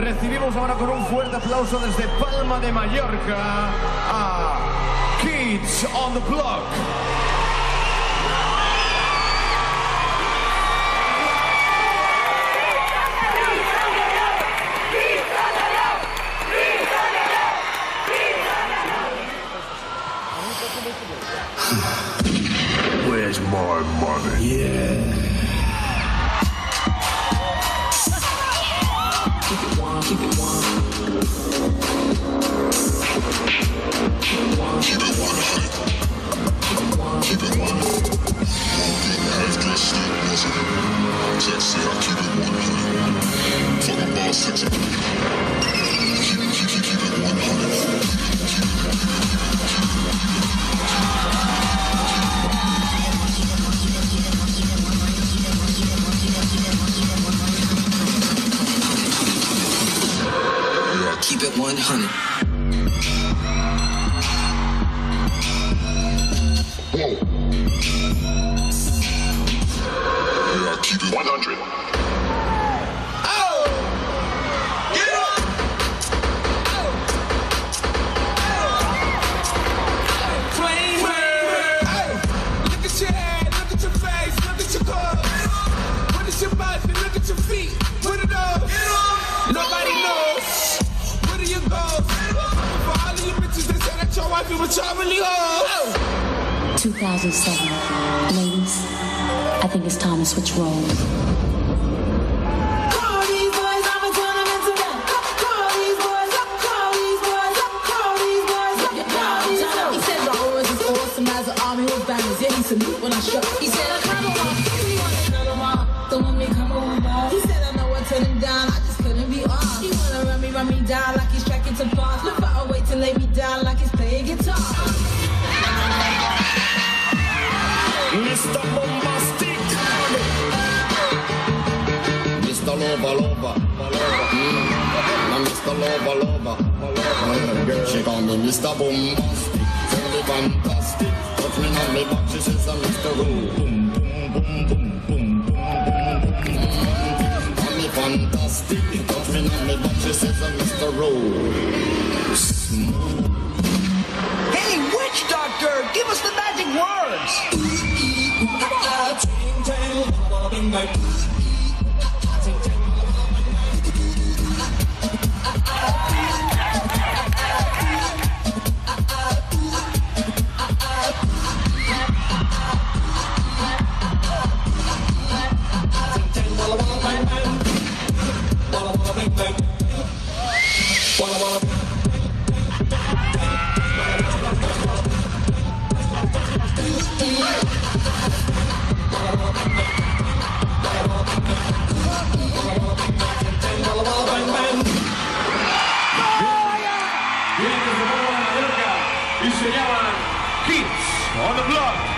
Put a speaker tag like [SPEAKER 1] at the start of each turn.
[SPEAKER 1] Recibimos ahora con un fuerte aplauso desde Palma de Mallorca a KIDZ on the Block.
[SPEAKER 2] Where's my money? Yeah. Keep it warm, keep it warm. Keep it warm, keep it warm. Keep it warm, keep it warm. Half dressed, still buzzing. Sexy, I keep it 100. Fucking boss, sexy. Keep it 100. Keep it 100. Whoa. Yeah, keep it 100. Oh! Get up! Oh! Flame! Oh! Look at your head, look at your face, look at your clothes. What is your body? Look at your feet. What are those? Nobody knows. What are your goals? For all of you bitches that say that your wife is what y'all really hold.
[SPEAKER 3] 2007. Ladies, I think it's time to switch roles.
[SPEAKER 4] Call these boys, I'ma turn them into them. Call these boys, call these boys, call these boys, call these boys. He said the Orange is awesome as an army with banners. Yeah, he salute when I show. He said I come on, he wanna come on. Don't want me come over. He said I know what turn him down, I just couldn't be on. He wanna run me down like he's tracking to bars. Look far away to lay me down like he's playing guitar.
[SPEAKER 2] Mr. Bombastic, Mr. Lover, lover, I'm Mr. Lover, lover. She call me Mr. Bombastic, tell me fantastic. Touch me on me back, she says I'm Mr. Boom, boom, boom, boom, boom, boom, boom. Call me fantastic, touch me on me back, she says I'm Mr. Rose.
[SPEAKER 5] Hey, witch doctor, give us the magic words.
[SPEAKER 1] Y se llaman KIDZ on the Block.